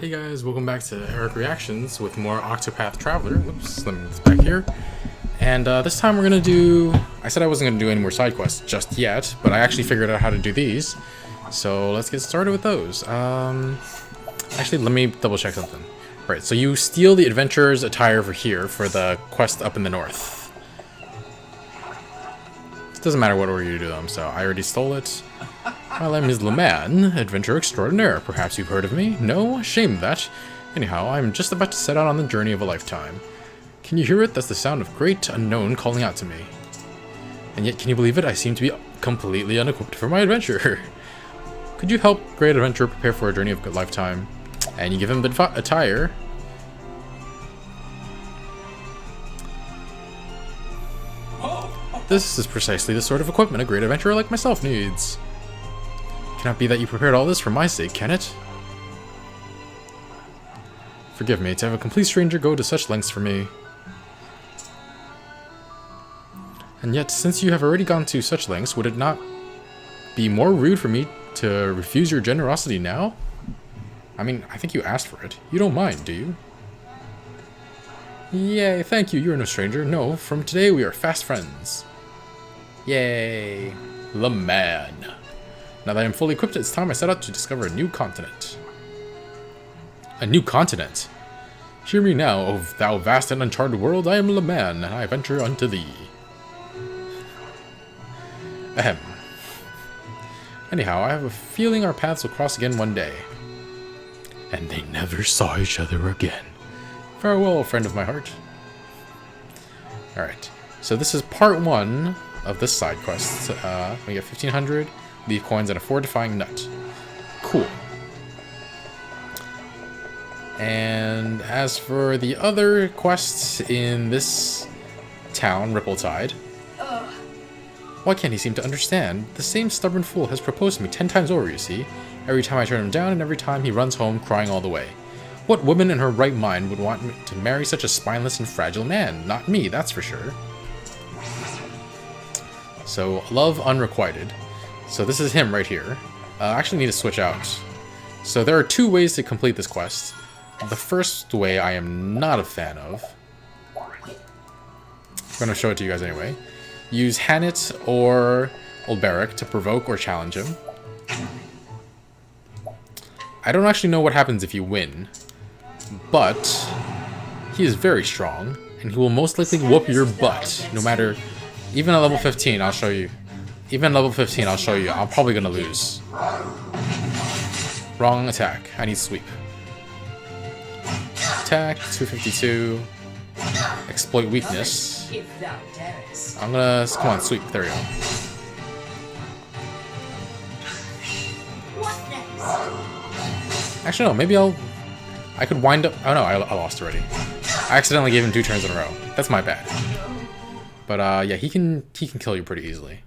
Hey guys, welcome back to Eric Reactions with more Octopath Traveler. Whoops, let me move this back here. And this time we're gonna do... I said I wasn't gonna do any more side quests just yet, but I actually figured out how to do these. So let's get started with those. Actually, let me double check something. Right, so you steal the adventurer's attire over here for the quest up in the north. It doesn't matter what order you do them, so I already stole it. My name is Leman, adventurer extraordinaire. Perhaps you've heard of me? No? Shame that. Anyhow, I'm just about to set out on the journey of a lifetime. Can you hear it? That's the sound of great unknown calling out to me. And yet, can you believe it? I seem to be completely unequipped for my adventure. Could you help great adventurer prepare for a journey of a lifetime? And you give him the attire. This is precisely the sort of equipment a great adventurer like myself needs. Cannot be that you prepared all this for my sake, can it? Forgive me, to have a complete stranger go to such lengths for me. And yet, since you have already gone to such lengths, would it not be more rude for me to refuse your generosity now? I mean, I think you asked for it. You don't mind, do you? Yay, thank you, you are no stranger. No, from today we are fast friends. Yay. The man. Now that I am fully equipped, it's time I set out to discover a new continent. A new continent? Hear me now, O thou vast and uncharted world. I am Leman, and I venture unto thee. Ahem. Anyhow, I have a feeling our paths will cross again one day. And they never saw each other again. Farewell, friend of my heart. Alright, so this is part 1 of this side quest. We get 1500. Leave coins and a fortifying nut. Cool. And as for the other quests in this town, Rippletide, why can't he seem to understand? The same stubborn fool has proposed to me 10 times over, you see. Every time I turn him down, and every time he runs home crying all the way. What woman in her right mind would want me to marry such a spineless and fragile man? Not me, that's for sure. So, love unrequited. So this is him right here. I actually need to switch out. So there are 2 ways to complete this quest. The first way I am not a fan of. I'm going to show it to you guys anyway. Use Hanit or Ulberic to provoke or challenge him. I don't actually know what happens if you win. But he is very strong. And he will most likely whoop your butt. No matter... Even at level 15, I'll show you. Even level 15, I'll show you. I'm probably gonna lose. Wrong attack. I need sweep. Attack, 252. Exploit weakness. I'm gonna... Come on, sweep. There we go. Actually, no. Maybe I could wind up... Oh, no. I lost already. I accidentally gave him 2 turns in a row. That's my bad. But, yeah, he can kill you pretty easily.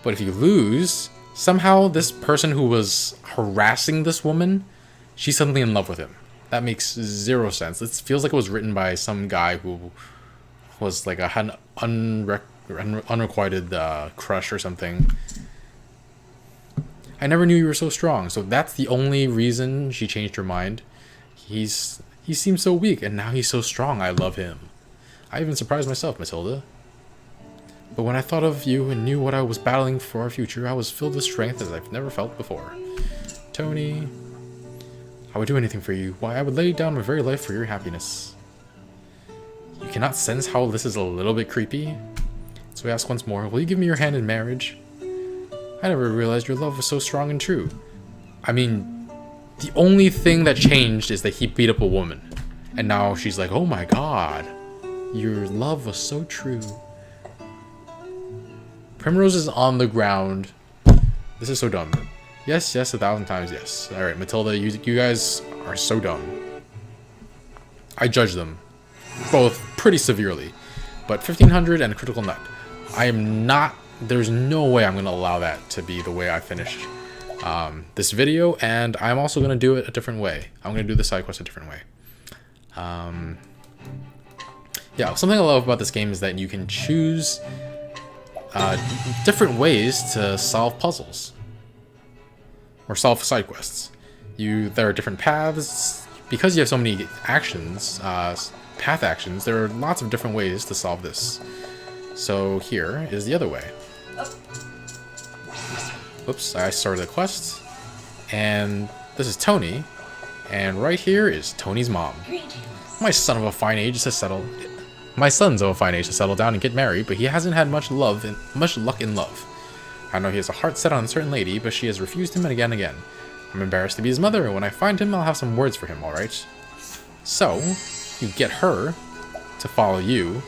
But if you lose, somehow this person who was harassing this woman, she's suddenly in love with him. That makes 0 sense. It feels like it was written by some guy who was like an unrequited crush or something. I never knew you were so strong. So that's the only reason she changed her mind. He seems so weak, and now he's so strong. I love him. I even surprised myself, Matilda. But when I thought of you and knew what I was battling for our future, I was filled with strength as I've never felt before. Tony, I would do anything for you. Why, I would lay down my very life for your happiness. You cannot sense how this is a little bit creepy? So I ask once more, will you give me your hand in marriage? I never realized your love was so strong and true. I mean, the only thing that changed is that he beat up a woman. And now she's like, oh my god, your love was so true. Primrose is on the ground. This is so dumb. Yes, yes, 1,000 times yes. Alright, Matilda, you guys are so dumb. I judge them. Both pretty severely. But 1,500 and a critical nut. I am not... There's no way I'm going to allow that to be the way I finish this video. And I'm also going to do it a different way. I'm going to do the side quest a different way. Yeah, something I love about this game is that you can choose... different ways to solve puzzles or solve side quests. There are different paths. Because you have so many actions, path actions, there are lots of different ways to solve this. So here is the other way. Oops, I started the quest. And this is Tony. And right here is Tony's mom. My son's of a fine age to settle down and get married, but he hasn't had much luck in love. I know he has a heart set on a certain lady, but she has refused him again and again. I'm embarrassed to be his mother, and when I find him, I'll have some words for him, alright? So, you get her to follow you.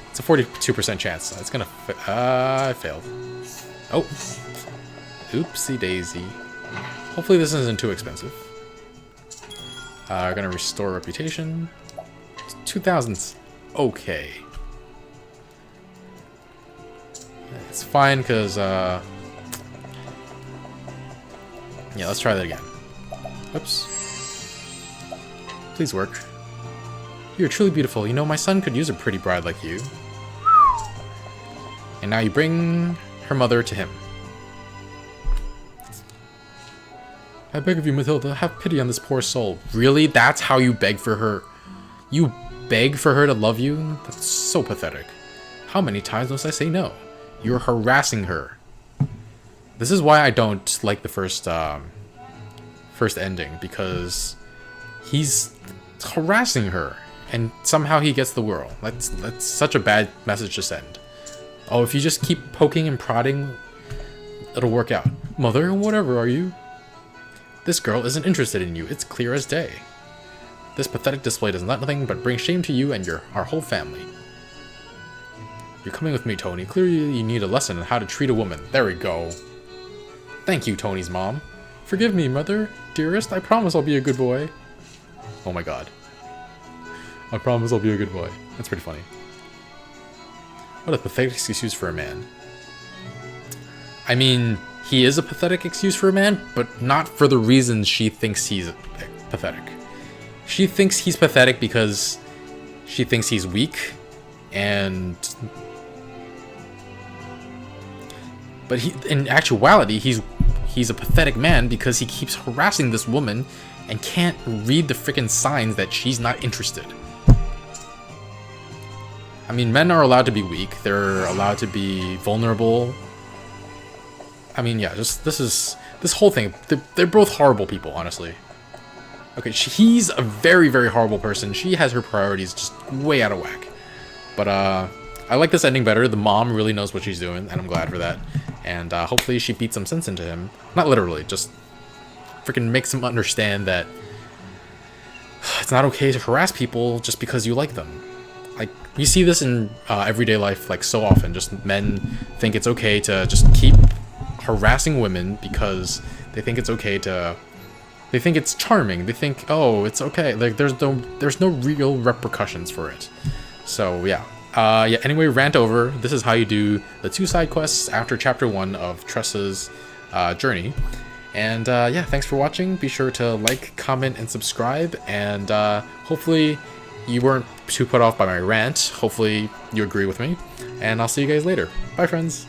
It's a 42% chance. It's gonna... I failed. Oh. Oopsie daisy. Hopefully this isn't too expensive. We're gonna restore reputation. 2,000's okay. It's fine, because, yeah, let's try that again. Oops. Please work. You're truly beautiful. You know, my son could use a pretty bride like you. And now you bring her mother to him. I beg of you, Matilda, have pity on this poor soul. Really? That's how you beg for her? You beg for her to love you? That's so pathetic. How many times must I say no? You're harassing her. This is why I don't like the first ending, because he's harassing her, and somehow he gets the girl. That's such a bad message to send. Oh, if you just keep poking and prodding, it'll work out. Mother, whatever are you? This girl isn't interested in you. It's clear as day. This pathetic display does nothing but bring shame to you and our whole family. You're coming with me, Tony. Clearly you need a lesson on how to treat a woman. There we go. Thank you, Tony's mom. Forgive me, mother. Dearest, I promise I'll be a good boy. Oh my god. I promise I'll be a good boy. That's pretty funny. What a pathetic excuse for a man. I mean, he is a pathetic excuse for a man, but not for the reasons she thinks he's pathetic. She thinks he's pathetic because she thinks he's weak, but in actuality, he's a pathetic man because he keeps harassing this woman and can't read the freaking signs that she's not interested. I mean, men are allowed to be weak. They're allowed to be vulnerable. I mean, yeah, just this whole thing. They're both horrible people, honestly. Okay, he's a very, very horrible person. She has her priorities just way out of whack. But I like this ending better. The mom really knows what she's doing, and I'm glad for that. And hopefully she beats some sense into him. Not literally, just freaking makes him understand that it's not okay to harass people just because you like them. Like, we see this in everyday life, like, so often. Just men think it's okay to just keep harassing women because they think it's okay to... They think it's charming. They think, oh, it's okay. Like, there's no real repercussions for it. So, yeah. Yeah, anyway, rant over. This is how you do the 2 side quests after Chapter 1 of Tressa's journey. And, yeah, thanks for watching. Be sure to like, comment, and subscribe. And hopefully you weren't too put off by my rant. Hopefully you agree with me. And I'll see you guys later. Bye, friends.